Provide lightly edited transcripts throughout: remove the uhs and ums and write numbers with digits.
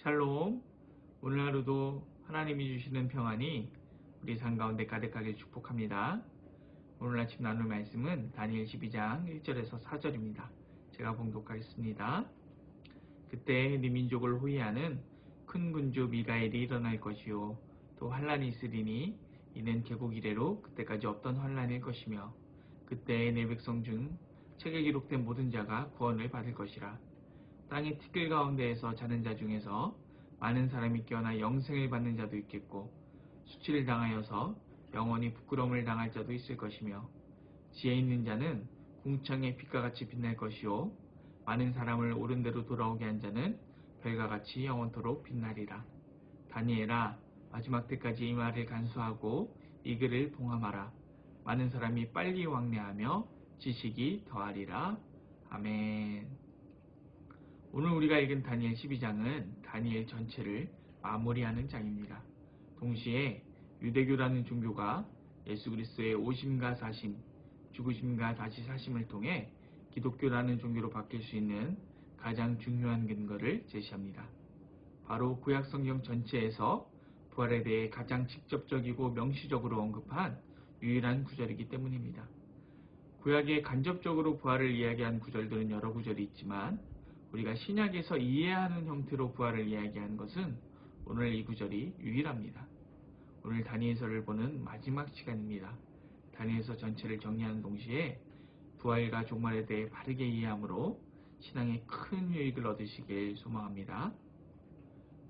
샬롬. 오늘 하루도 하나님이 주시는 평안이 우리 삶 가운데 가득하게 축복합니다. 오늘 아침 나눌 말씀은 다니엘 12장 1절에서 4절입니다. 제가 봉독하겠습니다. 그때 네 민족을 호위하는 큰 군주 미가엘이 일어날 것이요 또 환란이 있으리니 이는 개국 이래로 그때까지 없던 환란일 것이며 그때 내 백성 중 책에 기록된 모든 자가 구원을 받을 것이라. 땅의 티끌 가운데에서 자는 자 중에서 많은 사람이 깨어나 영생을 받는 자도 있겠고 수치를 당하여서 영원히 부끄러움을 당할 자도 있을 것이며 지혜 있는 자는 궁창의 빛과 같이 빛날 것이요 많은 사람을 옳은 대로 돌아오게 한 자는 별과 같이 영원토록 빛나리라. 다니엘아, 마지막 때까지 이 말을 간수하고 이 글을 봉함하라. 많은 사람이 빨리 왕래하며 지식이 더하리라. 아멘. 오늘 우리가 읽은 다니엘 12장은 다니엘 전체를 마무리하는 장입니다. 동시에 유대교라는 종교가 예수 그리스도의 오심과 사심, 죽으심과 다시 사심을 통해 기독교라는 종교로 바뀔 수 있는 가장 중요한 근거를 제시합니다. 바로 구약 성경 전체에서 부활에 대해 가장 직접적이고 명시적으로 언급한 유일한 구절이기 때문입니다. 구약에 간접적으로 부활을 이야기한 구절들은 여러 구절이 있지만 우리가 신약에서 이해하는 형태로 부활을 이야기하는 것은 오늘 이 구절이 유일합니다. 오늘 다니엘서를 보는 마지막 시간입니다. 다니엘서 전체를 정리하는 동시에 부활과 종말에 대해 바르게 이해함으로 신앙에 큰 유익을 얻으시길 소망합니다.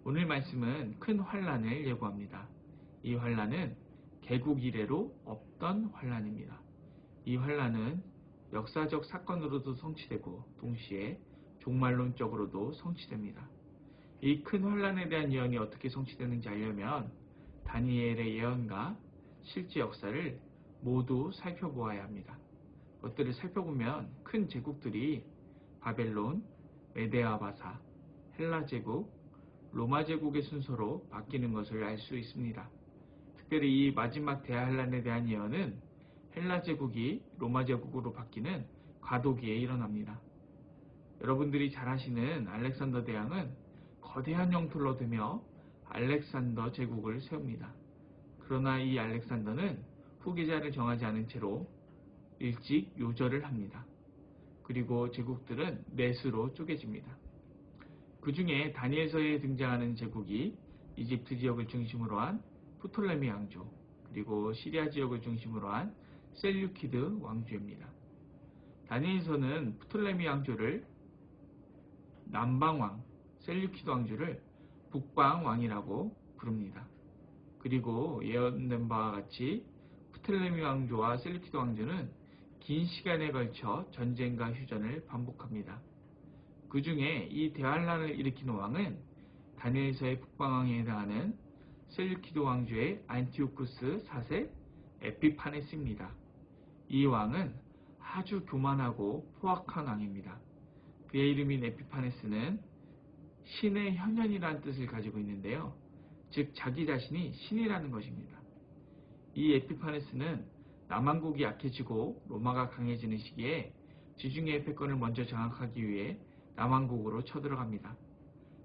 오늘 말씀은 큰 환란을 예고합니다. 이 환란은 개국 이래로 없던 환란입니다. 이 환란은 역사적 사건으로도 성취되고 동시에 종말론적으로도 성취됩니다. 이 큰 환란에 대한 예언이 어떻게 성취되는지 알려면 다니엘의 예언과 실제 역사를 모두 살펴보아야 합니다. 그것들을 살펴보면 큰 제국들이 바벨론, 메데아 바사, 헬라 제국, 로마 제국의 순서로 바뀌는 것을 알 수 있습니다. 특별히 이 마지막 대환란에 대한 예언은 헬라 제국이 로마 제국으로 바뀌는 과도기에 일어납니다. 여러분들이 잘 아시는 알렉산더 대왕은 거대한 영토를 얻으며 알렉산더 제국을 세웁니다. 그러나 이 알렉산더는 후계자를 정하지 않은 채로 일찍 요절을 합니다. 그리고 제국들은 넷으로 쪼개집니다. 그 중에 다니엘서에 등장하는 제국이 이집트 지역을 중심으로 한 프톨레미 왕조, 그리고 시리아 지역을 중심으로 한 셀류키드 왕조입니다. 다니엘서는 프톨레미 왕조를 남방왕, 셀류키드 왕조를 북방왕이라고 부릅니다. 그리고 예언된 바와 같이 프톨레미 왕조와 셀류키드 왕조는 긴 시간에 걸쳐 전쟁과 휴전을 반복합니다. 그 중에 이 대환란을 일으킨 왕은 다니엘서의 북방왕에 해당하는 셀류키드 왕조의 안티오쿠스 4세 에피파네스입니다. 이 왕은 아주 교만하고 포악한 왕입니다. 그의 이름인 에피파네스는 신의 현현이라는 뜻을 가지고 있는데요. 즉 자기 자신이 신이라는 것입니다. 이 에피파네스는 남왕국이 약해지고 로마가 강해지는 시기에 지중해 패권을 먼저 장악하기 위해 남왕국으로 쳐들어갑니다.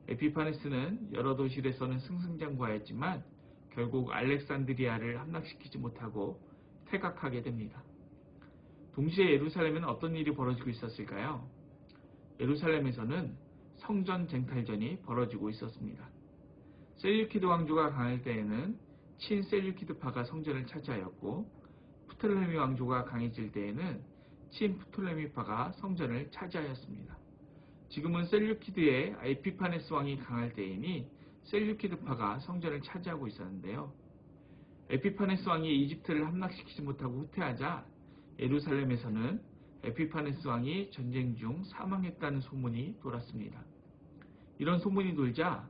에피파네스는 여러 도시에서는 승승장구하였지만 결국 알렉산드리아를 함락시키지 못하고 퇴각하게 됩니다. 동시에 예루살렘에는 어떤 일이 벌어지고 있었을까요? 예루살렘에서는 성전 쟁탈전이 벌어지고 있었습니다. 셀류키드 왕조가 강할 때에는 친셀류키드파가 성전을 차지하였고 프톨레미 왕조가 강해질 때에는 친프톨레미파가 성전을 차지하였습니다. 지금은 셀류키드의 에피파네스 왕이 강할 때이니 셀류키드파가 성전을 차지하고 있었는데요. 에피파네스 왕이 이집트를 함락시키지 못하고 후퇴하자 예루살렘에서는 에피파네스 왕이 전쟁 중 사망했다는 소문이 돌았습니다. 이런 소문이 돌자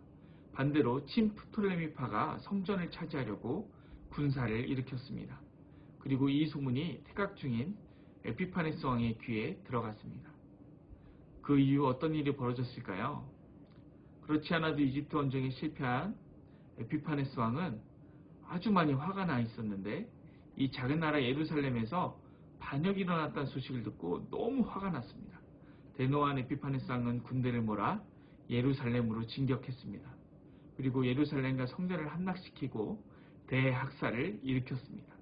반대로 친프톨레미파가 성전을 차지하려고 군사를 일으켰습니다. 그리고 이 소문이 퇴각 중인 에피파네스 왕의 귀에 들어갔습니다. 그 이후 어떤 일이 벌어졌을까요? 그렇지 않아도 이집트 원정에 실패한 에피파네스 왕은 아주 많이 화가 나 있었는데 이 작은 나라 예루살렘에서 반역이 일어났다는 소식을 듣고 너무 화가 났습니다. 대노한 에피파네스 왕은 군대를 몰아 예루살렘으로 진격했습니다. 그리고 예루살렘과 성전을 함락시키고 대학살을 일으켰습니다.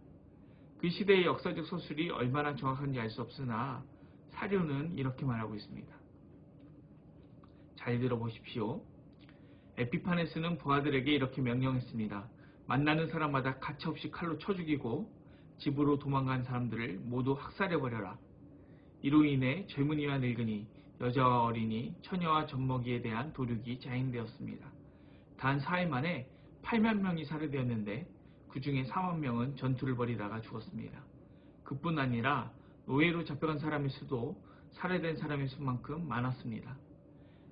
그 시대의 역사적 서술이 얼마나 정확한지 알 수 없으나 사료는 이렇게 말하고 있습니다. 잘 들어보십시오. 에피파네스는 부하들에게 이렇게 명령했습니다. 만나는 사람마다 가차없이 칼로 쳐 죽이고 집으로 도망간 사람들을 모두 학살해버려라. 이로 인해 젊은이와 늙은이, 여자와 어린이, 처녀와 젖먹이에 대한 도륙이 자행되었습니다. 단 4일 만에 8만 명이 살해되었는데 그 중에 4만 명은 전투를 벌이다가 죽었습니다. 그뿐 아니라 노예로 잡혀간 사람의 수도 살해된 사람의 수만큼 많았습니다.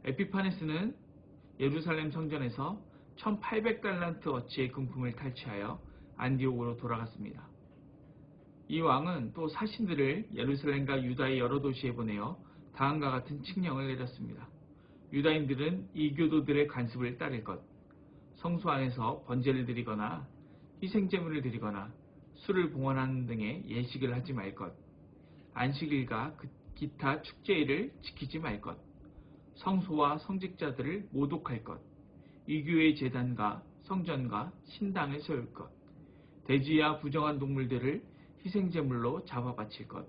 에피파네스는 예루살렘 성전에서 1800달란트 어치의 금품을 탈취하여 안디옥으로 돌아갔습니다. 이 왕은 또 사신들을 예루살렘과 유다의 여러 도시에 보내어 다음과 같은 칙령을 내렸습니다. 유다인들은 이교도들의 관습을 따를 것, 성소 안에서 번제를 드리거나 희생제물을 드리거나 술을 봉헌하는 등의 예식을 하지 말 것, 안식일과 기타 축제일을 지키지 말 것, 성소와 성직자들을 모독할 것, 이교의 제단과 성전과 신당을 세울 것, 돼지와 부정한 동물들을 희생제물로 잡아 바칠 것,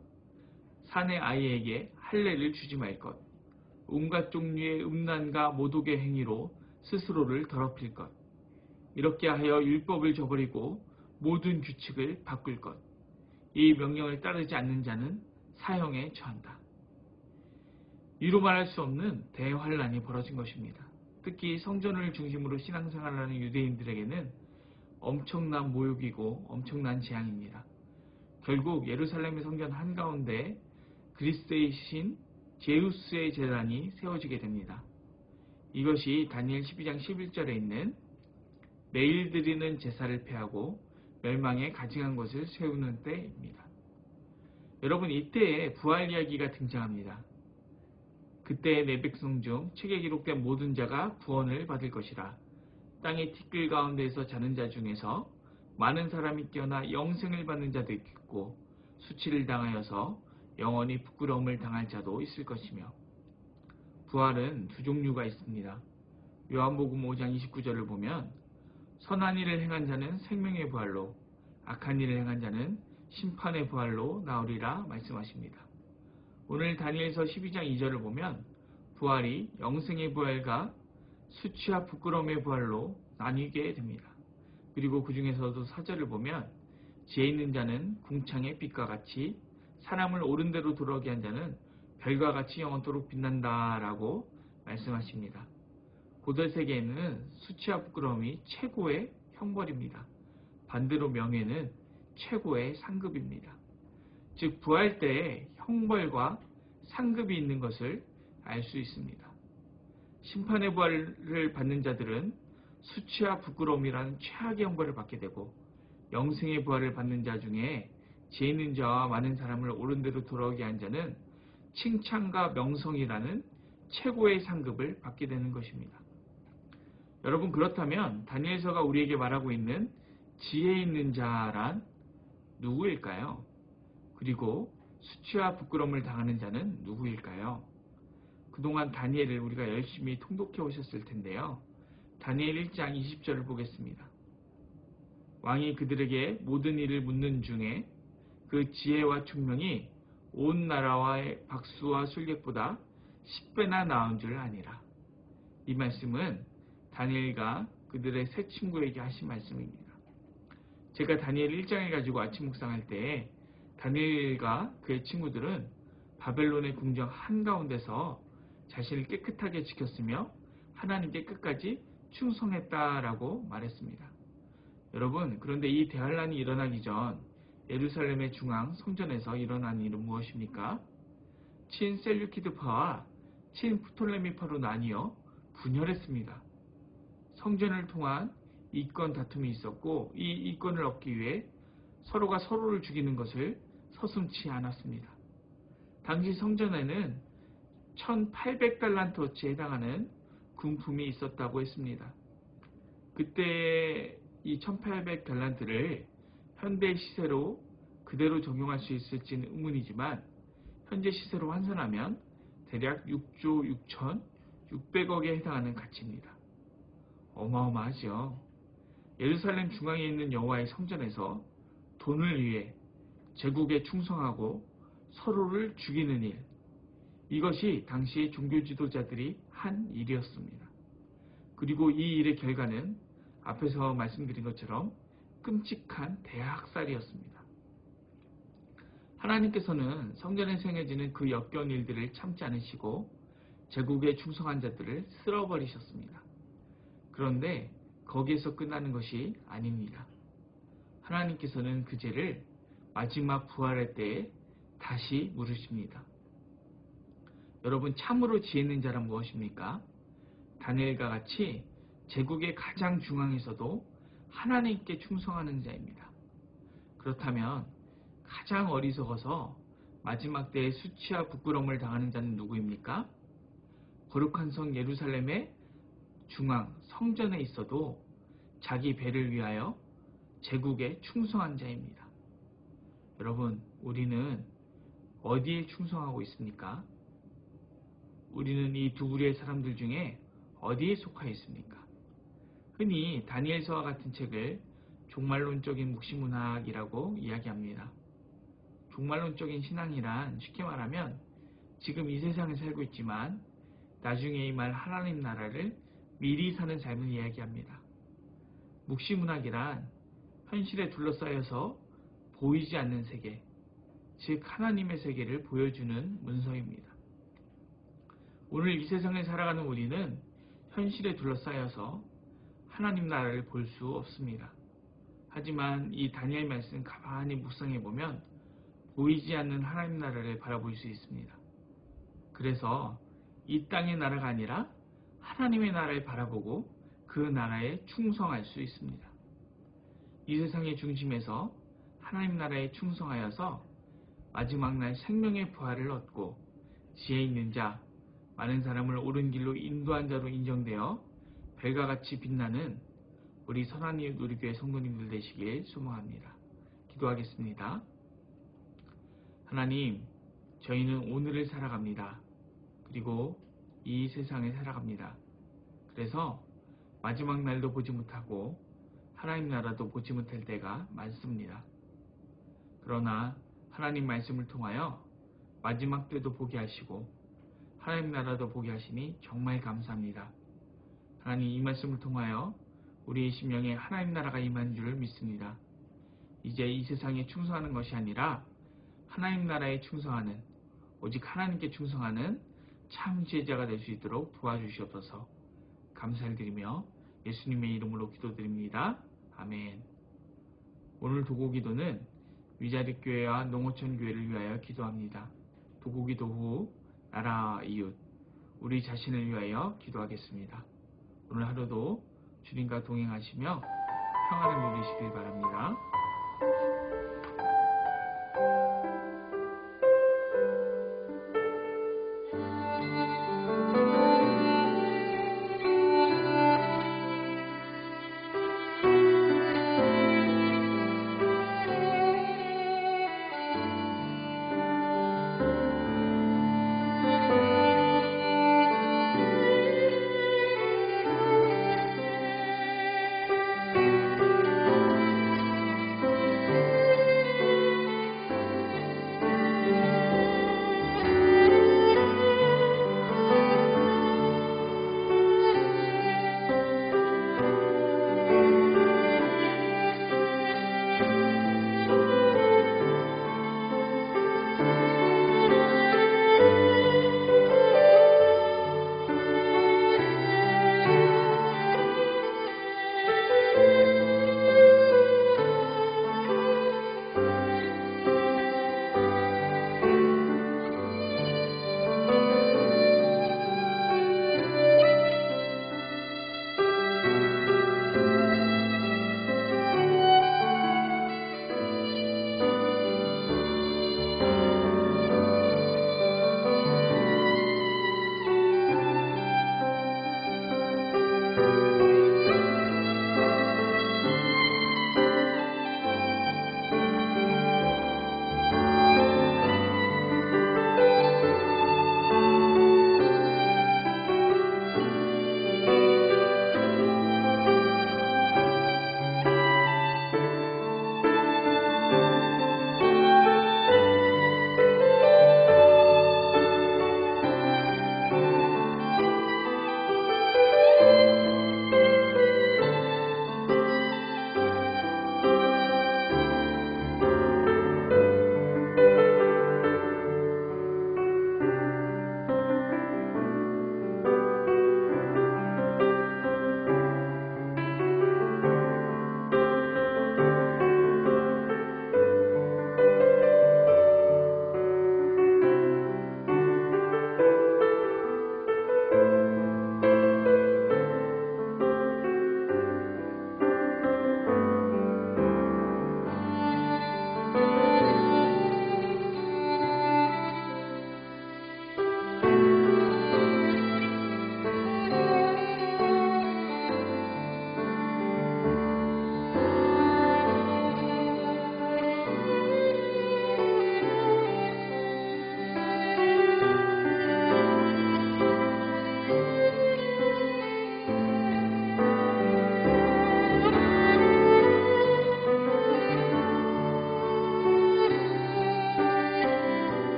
산의 아이에게 할례를 주지 말 것, 온갖 종류의 음란과 모독의 행위로 스스로를 더럽힐 것, 이렇게 하여 율법을 저버리고 모든 규칙을 바꿀 것, 이 명령을 따르지 않는 자는 사형에 처한다. 이루 말할 수 없는 대환란이 벌어진 것입니다. 특히 성전을 중심으로 신앙생활을 하는 유대인들에게는 엄청난 모욕이고 엄청난 재앙입니다. 결국 예루살렘의 성전 한가운데 그리스의 신 제우스의 제단이 세워지게 됩니다. 이것이 다니엘 12장 11절에 있는 매일 드리는 제사를 폐하고 멸망에 가증한 것을 세우는 때입니다. 여러분, 이때에 부활 이야기가 등장합니다. 그때 내 백성 중 책에 기록된 모든 자가 구원을 받을 것이라. 땅의 티끌 가운데에서 자는 자 중에서 많은 사람이 깨어나 영생을 받는 자도 있고 수치를 당하여서 영원히 부끄러움을 당할 자도 있을 것이며. 부활은 두 종류가 있습니다. 요한복음 5장 29절을 보면 선한 일을 행한 자는 생명의 부활로, 악한 일을 행한 자는 심판의 부활로 나오리라 말씀하십니다. 오늘 다니엘서 12장 2절을 보면 부활이 영생의 부활과 수치와 부끄러움의 부활로 나뉘게 됩니다. 그리고 그 중에서도 4절을 보면 지혜 있는 자는 궁창의 빛과 같이, 사람을 옳은 대로 돌아오게 한 자는 별과 같이 영원토록 빛난다라고 말씀하십니다. 고대 세계에는 수치와 부끄러움이 최고의 형벌입니다. 반대로 명예는 최고의 상급입니다. 즉 부활 때에 형벌과 상급이 있는 것을 알 수 있습니다. 심판의 부활을 받는 자들은 수치와 부끄러움이라는 최악의 형벌을 받게 되고, 영생의 부활을 받는 자 중에 지혜 있는 자와 많은 사람을 옳은 대로 돌아오게 한 자는 칭찬과 명성이라는 최고의 상급을 받게 되는 것입니다. 여러분, 그렇다면 다니엘서가 우리에게 말하고 있는 지혜 있는 자란 누구일까요? 그리고 수치와 부끄러움을 당하는 자는 누구일까요? 그동안 다니엘을 우리가 열심히 통독해 오셨을 텐데요. 다니엘 1장 20절을 보겠습니다. 왕이 그들에게 모든 일을 묻는 중에 그 지혜와 총명이 온 나라와의 박수와 술객보다 10배나 나은 줄 아니라. 이 말씀은 다니엘과 그들의 세 친구에게 하신 말씀입니다. 제가 다니엘 1장을 가지고 아침 묵상할 때에 다니엘과 그의 친구들은 바벨론의 궁정 한가운데서 자신을 깨끗하게 지켰으며 하나님께 끝까지 충성했다라고 말했습니다. 여러분, 그런데 이 대환란이 일어나기 전 예루살렘의 중앙 성전에서 일어난 일은 무엇입니까? 친셀류키드파와 친프톨레미파로 나뉘어 분열했습니다. 성전을 통한 이권 다툼이 있었고, 이 이권을 얻기 위해 서로가 서로를 죽이는 것을 서슴지 않았습니다. 당시 성전에는 1800달란트어치에 해당하는 금품이 있었다고 했습니다. 그때 이 1800달란트를 현대 시세로 그대로 적용할 수 있을지는 의문이지만, 현재 시세로 환산하면 대략 6조 6,600억에 해당하는 가치입니다. 어마어마하죠. 예루살렘 중앙에 있는 여호와의 성전에서 돈을 위해 제국에 충성하고 서로를 죽이는 일, 이것이 당시의 종교 지도자들이 한 일이었습니다. 그리고 이 일의 결과는 앞에서 말씀드린 것처럼 끔찍한 대학살이었습니다. 하나님께서는 성전에서 행해지는 그 역겨운 일들을 참지 않으시고 제국에 충성한 자들을 쓸어버리셨습니다. 그런데 거기에서 끝나는 것이 아닙니다. 하나님께서는 그 죄를 마지막 부활의 때에 다시 물으십니다. 여러분, 참으로 지혜 있는 자란 무엇입니까? 다니엘과 같이 제국의 가장 중앙에서도 하나님께 충성하는 자입니다. 그렇다면 가장 어리석어서 마지막 때에 수치와 부끄러움을 당하는 자는 누구입니까? 거룩한 성 예루살렘의 중앙 성전에 있어도 자기 배를 위하여 제국에 충성한 자입니다. 여러분, 우리는 어디에 충성하고 있습니까? 우리는 이 두 부류의 사람들 중에 어디에 속하여 있습니까? 흔히 다니엘서와 같은 책을 종말론적인 묵시문학이라고 이야기합니다. 종말론적인 신앙이란 쉽게 말하면 지금 이 세상에 살고 있지만 나중에 임할 하나님 나라를 미리 사는 삶을 이야기합니다. 묵시문학이란 현실에 둘러싸여서 보이지 않는 세계, 즉 하나님의 세계를 보여주는 문서입니다. 오늘 이 세상에 살아가는 우리는 현실에 둘러싸여서 하나님 나라를 볼 수 없습니다. 하지만 이 다니엘 말씀 가만히 묵상해 보면 보이지 않는 하나님 나라를 바라볼 수 있습니다. 그래서 이 땅의 나라가 아니라 하나님의 나라를 바라보고 그 나라에 충성할 수 있습니다. 이 세상의 중심에서 하나님 나라에 충성하여서 마지막 날 생명의 부활을 얻고 지혜 있는 자, 많은 사람을 옳은 길로 인도한 자로 인정되어 별과 같이 빛나는 우리 선한 이웃 우리교회 성도님들 되시길 소망합니다. 기도하겠습니다. 하나님, 저희는 오늘을 살아갑니다. 그리고 이 세상에 살아갑니다. 그래서 마지막 날도 보지 못하고 하나님 나라도 보지 못할 때가 많습니다. 그러나 하나님 말씀을 통하여 마지막 때도 보게 하시고 하나님 나라도 보게 하시니 정말 감사합니다. 하나님, 이 말씀을 통하여 우리의 심령에 하나님 나라가 임한 줄을 믿습니다. 이제 이 세상에 충성하는 것이 아니라 하나님 나라에 충성하는, 오직 하나님께 충성하는 참 제자가 될 수 있도록 도와주시옵소서. 감사를 드리며 예수님의 이름으로 기도드립니다. 아멘. 오늘 도고기도는 위자립교회와 농어촌교회를 위하여 기도합니다. 도고기도 후 나라 이웃 우리 자신을 위하여 기도하겠습니다. 오늘 하루도 주님과 동행하시며 평안을 누리시길 바랍니다.